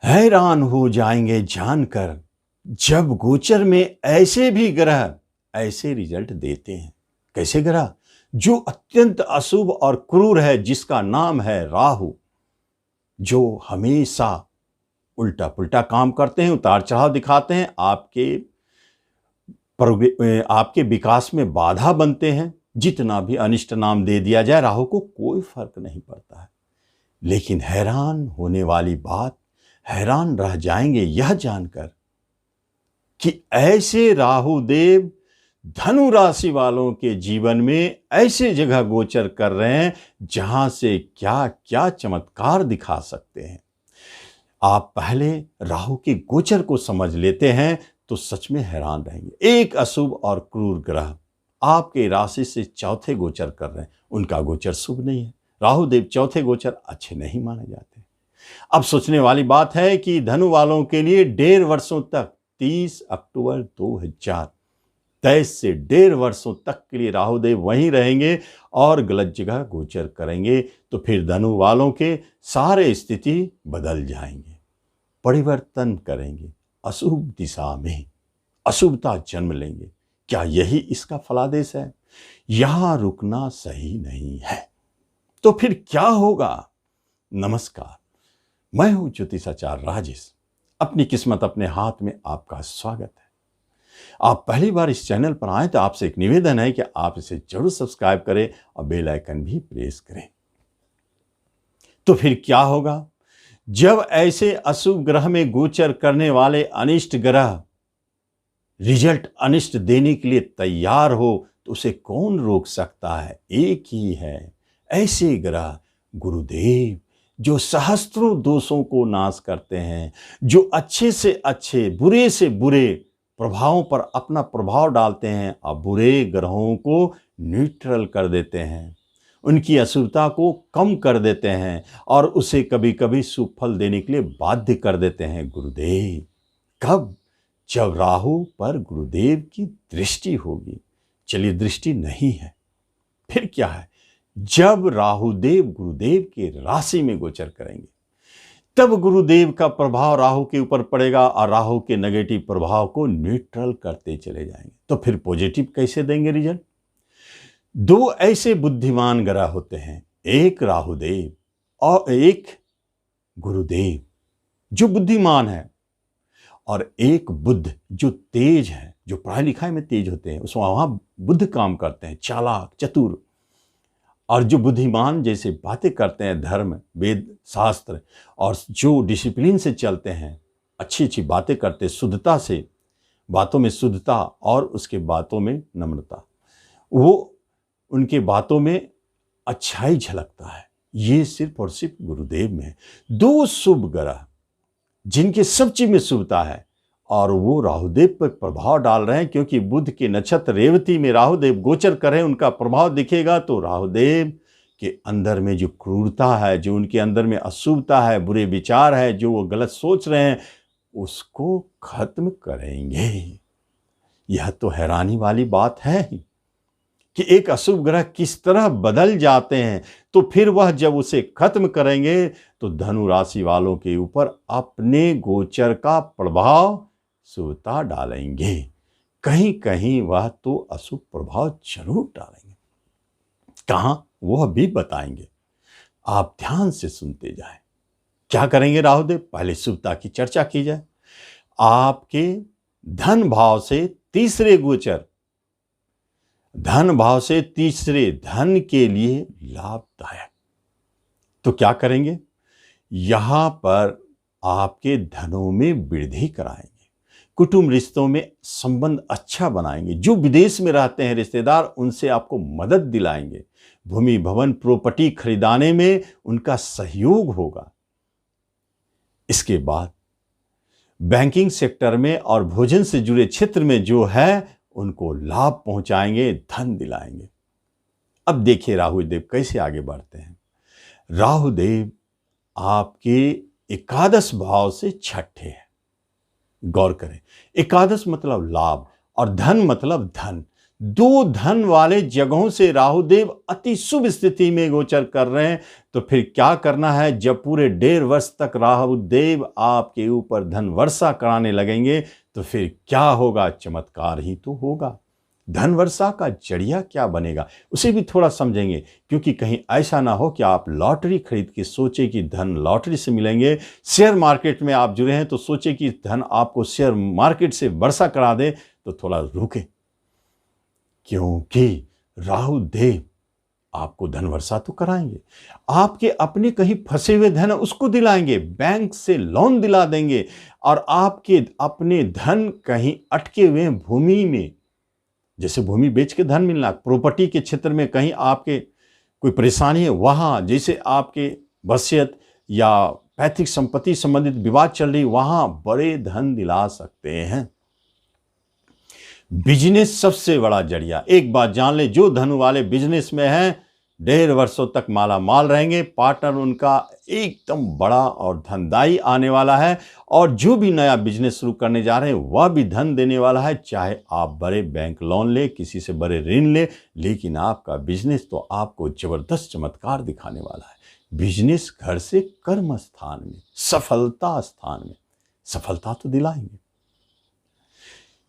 हैरान हो जाएंगे जानकर जब गोचर में ऐसे भी ग्रह ऐसे रिजल्ट देते हैं। कैसे ग्रह? जो अत्यंत अशुभ और क्रूर है, जिसका नाम है राहु, जो हमेशा उल्टा पुल्टा काम करते हैं, उतार चढ़ाव दिखाते हैं, आपके विकास में बाधा बनते हैं। जितना भी अनिष्ट नाम दे दिया जाए, राहु को कोई फर्क नहीं पड़ता है। लेकिन हैरान होने वाली बात, हैरान रह जाएंगे यह जानकर कि ऐसे राहु देव धनु राशि वालों के जीवन में ऐसे जगह गोचर कर रहे हैं जहां से क्या क्या चमत्कार दिखा सकते हैं। आप पहले राहु के गोचर को समझ लेते हैं तो सच में हैरान रहेंगे। एक अशुभ और क्रूर ग्रह आपके राशि से चौथे गोचर कर रहे हैं, उनका गोचर शुभ नहीं है। राहु देव चौथे गोचर अच्छे नहीं माने जाते। अब सोचने वाली बात है कि धनु वालों के लिए 1.5 वर्षों तक 30 अक्टूबर 2023 से 1.5 वर्षों तक के लिए राहु देव वहीं रहेंगे और गलत जगह गोचर करेंगे। तो फिर धनु वालों के सारे स्थिति बदल जाएंगे, परिवर्तन करेंगे, अशुभ दिशा में अशुभता जन्म लेंगे। क्या यही इसका फलादेश है? यहां रुकना सही नहीं है। तो फिर क्या होगा? नमस्कार, मैं हूं ज्योतिषाचार्य राजेश। अपनी किस्मत अपने हाथ में आपका स्वागत है। आप पहली बार इस चैनल पर आए तो आपसे एक निवेदन है कि आप इसे जरूर सब्सक्राइब करें और बेल आइकन भी प्रेस करें। तो फिर क्या होगा? जब ऐसे अशुभ ग्रह में गोचर करने वाले अनिष्ट ग्रह रिजल्ट अनिष्ट देने के लिए तैयार हो तो उसे कौन रोक सकता है? एक ही है, ऐसे ग्रह गुरुदेव, जो सहस्त्रों दोषों को नाश करते हैं, जो अच्छे से अच्छे, बुरे से बुरे प्रभावों पर अपना प्रभाव डालते हैं और बुरे ग्रहों को न्यूट्रल कर देते हैं, उनकी अशुभता को कम कर देते हैं और उसे कभी कभी शुभ फल देने के लिए बाध्य कर देते हैं गुरुदेव। कब? जब राहु पर गुरुदेव की दृष्टि होगी। चलिए, दृष्टि नहीं है, फिर क्या है? जब राहु देव गुरुदेव के राशि में गोचर करेंगे तब गुरुदेव का प्रभाव राहु के ऊपर पड़ेगा और राहु के नेगेटिव प्रभाव को न्यूट्रल करते चले जाएंगे। तो फिर पॉजिटिव कैसे देंगे रिजल्ट? 2 ऐसे बुद्धिमान ग्रह होते हैं, एक राहुदेव और एक गुरुदेव जो बुद्धिमान है, और एक बुध जो तेज है, जो पढ़ाई लिखाई में तेज होते हैं, उसमें वहां बुध काम करते हैं, चालाक चतुर। और जो बुद्धिमान जैसे बातें करते हैं, धर्म वेद शास्त्र और जो डिसिप्लिन से चलते हैं, अच्छी अच्छी बातें करते, शुद्धता से, बातों में शुद्धता और उसके बातों में नम्रता, वो उनके बातों में अच्छाई झलकता है। ये सिर्फ और सिर्फ गुरुदेव में है। 2 शुभ ग्रह जिनके सब चीज में शुभता है और वो राहुदेव पर प्रभाव डाल रहे हैं, क्योंकि बुध के नक्षत्र रेवती में राहुदेव गोचर कर रहे हैं, उनका प्रभाव दिखेगा। तो राहुदेव के अंदर में जो क्रूरता है, जो उनके अंदर में अशुभता है, बुरे विचार है, जो वो गलत सोच रहे हैं, उसको खत्म करेंगे। यह तो हैरानी वाली बात है कि एक अशुभ ग्रह किस तरह बदल जाते हैं। तो फिर वह जब उसे खत्म करेंगे तो धनु राशि वालों के ऊपर अपने गोचर का प्रभाव शुभता डालेंगे। कहीं कहीं वह तो अशुभ प्रभाव जरूर डालेंगे। कहां? वह भी बताएंगे। आप ध्यान से सुनते जाएं। क्या करेंगे राहुदेव? पहले शुभता की चर्चा की जाए। आपके धन भाव से तीसरे गोचर, धन भाव से तीसरे, धन के लिए लाभदायक। तो क्या करेंगे? यहां पर आपके धनों में वृद्धि कराएंगे, कुटुंब रिश्तों में संबंध अच्छा बनाएंगे, जो विदेश में रहते हैं रिश्तेदार, उनसे आपको मदद दिलाएंगे, भूमि भवन प्रॉपर्टी खरीदाने में उनका सहयोग होगा। इसके बाद बैंकिंग सेक्टर में और भोजन से जुड़े क्षेत्र में जो है उनको लाभ पहुंचाएंगे, धन दिलाएंगे। अब देखिए राहुदेव कैसे आगे बढ़ते हैं। राहुदेव आपके एकादश भाव से छठे है। गौर करें, एकादश मतलब लाभ और धन मतलब धन। दो धन वाले जगहों से राहुदेव अति शुभ स्थिति में गोचर कर रहे हैं। तो फिर क्या करना है, जब पूरे 1.5 वर्ष तक राहुदेव आपके ऊपर धन वर्षा कराने लगेंगे तो फिर क्या होगा, चमत्कार ही तो होगा। धन वर्षा का जरिया क्या बनेगा उसे भी थोड़ा समझेंगे, क्योंकि कहीं ऐसा ना हो कि आप लॉटरी खरीद के सोचे कि धन लॉटरी से मिलेंगे, शेयर मार्केट में आप जुड़े हैं तो सोचे कि धन आपको शेयर मार्केट से वर्षा करा दे, तो थोड़ा रुके, क्योंकि राहु देव आपको धन वर्षा तो कराएंगे, आपके अपने कहीं फंसे हुए धन उसको दिलाएंगे, बैंक से लोन दिला देंगे, और आपके अपने धन कहीं अटके हुए भूमि में, जैसे भूमि बेच के धन मिलना, प्रॉपर्टी के क्षेत्र में कहीं आपके कोई परेशानी है, वहां जैसे आपके वसीयत या पैतृक संपत्ति संबंधित विवाद चल रही, वहां बड़े धन दिला सकते हैं। बिजनेस सबसे बड़ा जरिया, एक बात जान ले, जो धन वाले बिजनेस में हैं 1.5 वर्षों तक माला माल रहेंगे, पार्टनर उनका एकदम बड़ा और धनदायी आने वाला है, और जो भी नया बिजनेस शुरू करने जा रहे हैं वह भी धन देने वाला है। चाहे आप बड़े बैंक लोन ले, किसी से बड़े ऋण ले, लेकिन आपका बिजनेस तो आपको जबरदस्त चमत्कार दिखाने वाला है। बिजनेस घर से कर्म स्थान में, सफलता स्थान में सफलता तो दिलाएंगे।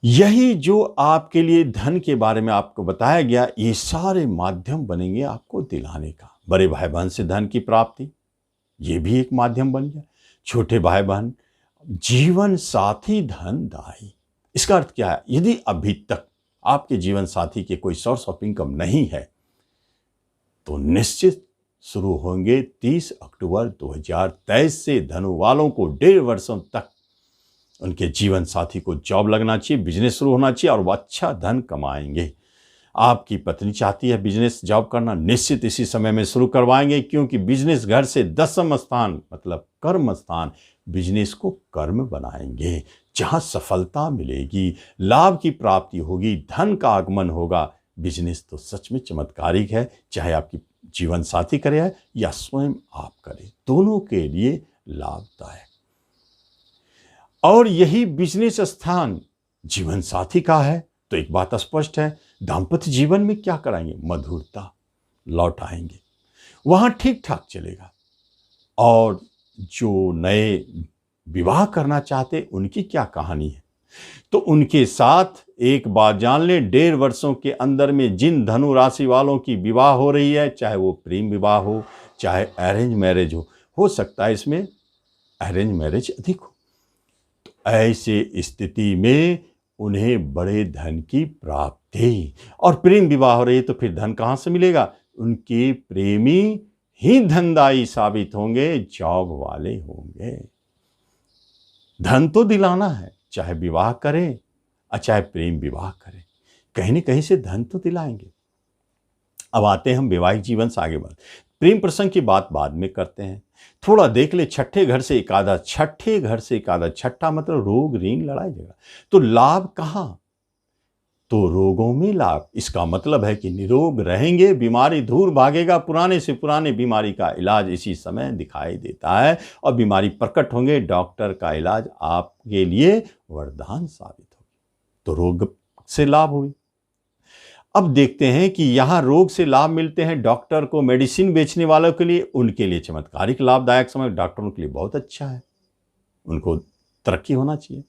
यही जो आपके लिए धन के बारे में आपको बताया गया, ये सारे माध्यम बनेंगे आपको दिलाने का। बड़े भाई बहन से धन की प्राप्ति, ये भी एक माध्यम बन गया। छोटे भाई बहन, जीवन साथी धनदायी, इसका अर्थ क्या है, यदि अभी तक आपके जीवन साथी के कोई सोर्स ऑफ इनकम नहीं है तो निश्चित शुरू होंगे 30 अक्टूबर 2023 से। धनु वालों को 1.5 वर्षों तक उनके जीवन साथी को जॉब लगना चाहिए, बिजनेस शुरू होना चाहिए, और वो अच्छा धन कमाएंगे। आपकी पत्नी चाहती है बिजनेस जॉब करना, निश्चित इसी समय में शुरू करवाएंगे, क्योंकि बिजनेस घर से 10वां स्थान मतलब कर्म स्थान, बिजनेस को कर्म बनाएंगे, जहां सफलता मिलेगी, लाभ की प्राप्ति होगी, धन का आगमन होगा। बिजनेस तो सच में चमत्कारिक है, चाहे आपकी जीवन साथी करे या स्वयं आप करें, दोनों के लिए लाभदायक। और यही बिजनेस स्थान जीवन साथी का है, तो एक बात स्पष्ट है, दाम्पत्य जीवन में क्या कराएंगे, मधुरता लौट आएंगे, वहां ठीक ठाक चलेगा। और जो नए विवाह करना चाहते उनकी क्या कहानी है, तो उनके साथ एक बात जान ले, 1.5 वर्षों के अंदर में जिन धनु राशि वालों की विवाह हो रही है, चाहे वो प्रेम विवाह हो, चाहे अरेंज मैरिज हो सकता है इसमें अरेंज मैरिज अधिक हो, ऐसे स्थिति में उन्हें बड़े धन की प्राप्ति, और प्रेम विवाह हो रही है तो फिर धन कहां से मिलेगा, उनके प्रेमी ही धनदायी साबित होंगे, जॉब वाले होंगे। धन तो दिलाना है, चाहे विवाह करें और चाहे प्रेम विवाह करें, कहीं न कहीं से धन तो दिलाएंगे। अब आते हैं हम वैवाहिक जीवन से आगे बढ़, प्रेम प्रसंग की बात बाद में करते हैं। थोड़ा देख ले, छठे घर से एक आधा, छठा मतलब रोग ऋण लड़ाई झगड़ा, तो लाभ कहां, तो रोगों में लाभ। इसका मतलब है कि निरोग रहेंगे, बीमारी दूर भागेगा, पुराने से पुराने बीमारी का इलाज इसी समय दिखाई देता है, और बीमारी प्रकट होंगे, डॉक्टर का इलाज आपके लिए वरदान साबित होगी, तो रोग से लाभ हुई। अब देखते हैं कि यहां रोग से लाभ मिलते हैं डॉक्टर को, मेडिसिन बेचने वालों के लिए, उनके लिए चमत्कारिक लाभदायक समय, डॉक्टरों के लिए बहुत अच्छा है, उनको तरक्की होना चाहिए।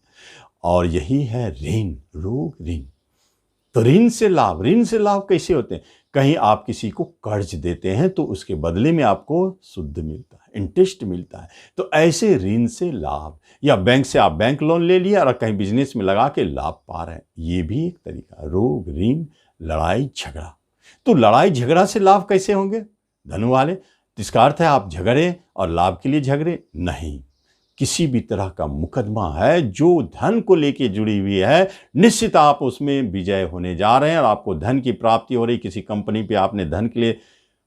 और यही है ऋण, रोग ऋण, तो ऋण से लाभ कैसे होते हैं, कहीं आप किसी को कर्ज देते हैं तो उसके बदले में आपको शुद्ध मिलता है, इंटरेस्ट मिलता है, तो ऐसे ऋण से लाभ, या बैंक से आप बैंक लोन ले लिया और कहीं बिजनेस में लगा के लाभ पा रहे हैं, ये भी एक तरीका। रोग ऋण लड़ाई झगड़ा, तो लड़ाई झगड़ा से लाभ कैसे होंगे धनु वाले, तो इसका अर्थ है आप झगड़े और लाभ के लिए झगड़े नहीं, किसी भी तरह का मुकदमा है जो धन को लेके जुड़ी हुई है, निश्चित आप उसमें विजय होने जा रहे हैं और आपको धन की प्राप्ति हो रही। किसी कंपनी पे आपने धन के लिए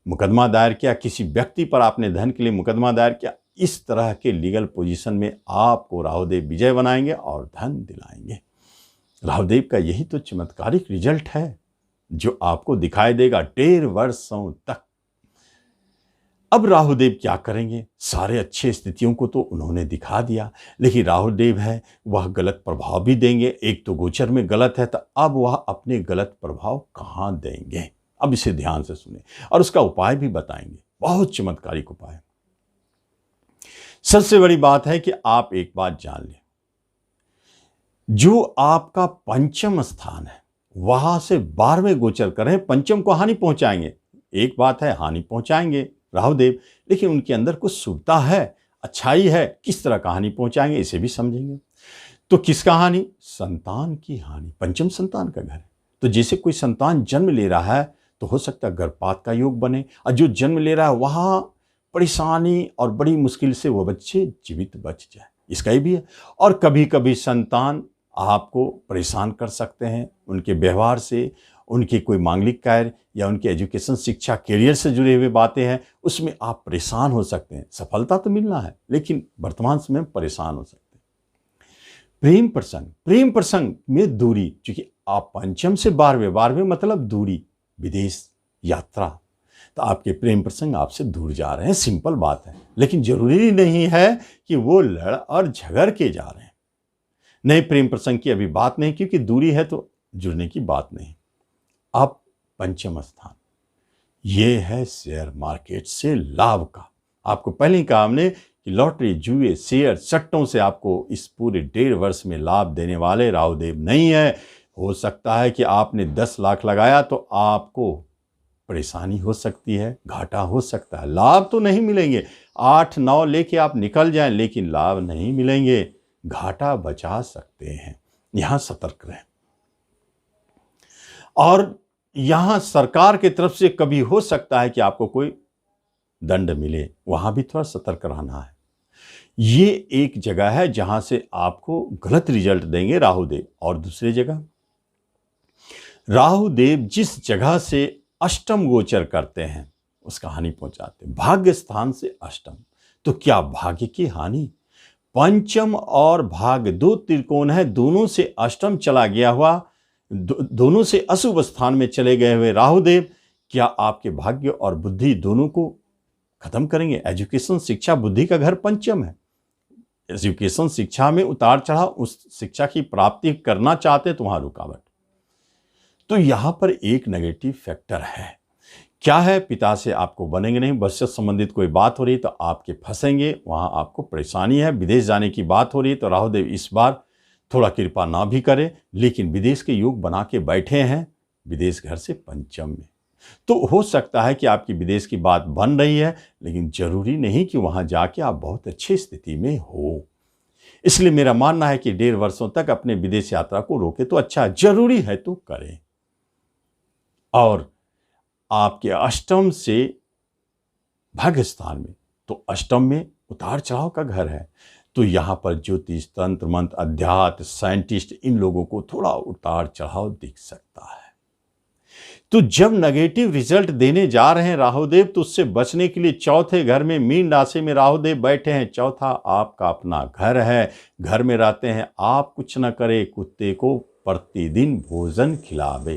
मुकदमा दायर किया, किसी व्यक्ति पर आपने धन के लिए मुकदमा दायर किया, इस तरह के लीगल पोजीशन में आपको राहुदेव विजय बनाएंगे और धन दिलाएंगे। राहुदेव का यही तो चमत्कारिक रिजल्ट है जो आपको दिखाई देगा 1.5 वर्षों तक। अब राहुदेव क्या करेंगे? सारे अच्छे स्थितियों को तो उन्होंने दिखा दिया, लेकिन राहुदेव है वह गलत प्रभाव भी देंगे। एक तो गोचर में गलत है, तो अब वह अपने गलत प्रभाव कहाँ देंगे? अब इसे ध्यान से सुने और उसका उपाय भी बताएंगे, बहुत चमत्कारिक उपाय। सबसे बड़ी बात है कि आप एक बात जान लें, जो आपका पंचम स्थान है वहां से 12वें गोचर कर रहे हैं, पंचम को हानि पहुंचाएंगे। एक बात है, हानि पहुंचाएंगे राहुदेव, लेकिन उनके अंदर कुछ शुभता है, अच्छाई है। किस तरह का हानि पहुंचाएंगे इसे भी समझेंगे। तो किसका हानि? संतान की हानि। पंचम संतान का घर है, तो जैसे कोई संतान जन्म ले रहा है तो हो सकता है गर्भपात का योग बने, और जो जन्म ले रहा है वहां परेशानी और बड़ी मुश्किल से वो बच्चे जीवित बच जाए, इसका ही भी है। और कभी कभी संतान आपको परेशान कर सकते हैं उनके व्यवहार से, उनके कोई मांगलिक कार्य या उनके एजुकेशन, शिक्षा, करियर से जुड़े हुए बातें हैं, उसमें आप परेशान हो सकते हैं। सफलता तो मिलना है, लेकिन वर्तमान समय में परेशान हो सकते हैं। प्रेम प्रसंग में दूरी, क्योंकि आप पंचम से 12वें मतलब दूरी, विदेश यात्रा, तो आपके प्रेम प्रसंग आपसे दूर जा रहे हैं, सिंपल बात है। लेकिन जरूरी नहीं है कि वो लड़ और झगड़ के जा रहे हैं। नए प्रेम प्रसंग की अभी बात नहीं, क्योंकि दूरी है तो जुड़ने की बात नहीं। अब पंचम स्थान ये है शेयर मार्केट से लाभ का। आपको पहले ही कहा हमने कि लॉटरी, जुए, शेयर, सट्टों से आपको इस पूरे 1.5 वर्ष में लाभ देने वाले राहुदेव नहीं है। हो सकता है कि आपने 10 लाख लगाया तो आपको परेशानी हो सकती है, घाटा हो सकता है, लाभ तो नहीं मिलेंगे। 8-9 लेके आप निकल जाएं, लेकिन लाभ नहीं मिलेंगे, घाटा बचा सकते हैं। यहां सतर्क रहें। और यहां सरकार की तरफ से कभी हो सकता है कि आपको कोई दंड मिले, वहां भी थोड़ा सतर्क रहना है। ये एक जगह है जहां से आपको गलत रिजल्ट देंगे राहुदेव। और दूसरी जगह, राहुदेव जिस जगह से अष्टम गोचर करते हैं उसका हानि पहुंचाते हैं। भाग्य स्थान से अष्टम, तो क्या भाग्य की हानि? पंचम और भाग्य 2 त्रिकोण है, दोनों से अष्टम चला गया हुआ, दोनों से अशुभ स्थान में चले गए हुए राहुदेव क्या आपके भाग्य और बुद्धि दोनों को खत्म करेंगे? एजुकेशन, शिक्षा, बुद्धि का घर पंचम है। एजुकेशन, शिक्षा में उतार चढ़ाव, उस शिक्षा की प्राप्ति करना चाहते तो वहां रुकावट। तो यहां पर एक नेगेटिव फैक्टर है। क्या है? पिता से आपको बनेंगे नहीं, बस से संबंधित कोई बात हो रही तो आपके फंसेंगे, वहां आपको परेशानी है। विदेश जाने की बात हो रही तो राहुदेव इस बार थोड़ा कृपा ना भी करे, लेकिन विदेश के योग बना के बैठे हैं विदेश घर से पंचम में। तो हो सकता है कि आपकी विदेश की बात बन रही है, लेकिन जरूरी नहीं कि वहां जाके आप बहुत अच्छी स्थिति में हो। इसलिए मेरा मानना है कि 1.5 वर्षों तक अपने विदेश यात्रा को रोके तो अच्छा, जरूरी है तो करें। और आपके अष्टम से भाग्य स्थान में, तो अष्टम में उतार चढ़ाव का घर है, तो यहां पर ज्योतिष, तंत्र, मंत्र, अध्यात्म, साइंटिस्ट, इन लोगों को थोड़ा उतार चढ़ाव दिख सकता है। तो जब नेगेटिव रिजल्ट देने जा रहे हैं राहुदेव, तो उससे बचने के लिए चौथे घर में, मीन राशि में राहुदेव बैठे हैं। चौथा आपका अपना घर है, घर में रहते हैं आप। कुछ न करे, कुत्ते को प्रतिदिन भोजन खिलावे,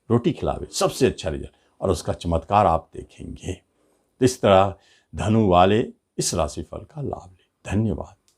रोटी खिलावे, सबसे अच्छा रिजल्ट, और उसका चमत्कार आप देखेंगे। इस तरह धनु वाले इस राशिफल का लाभ लें। धन्यवाद।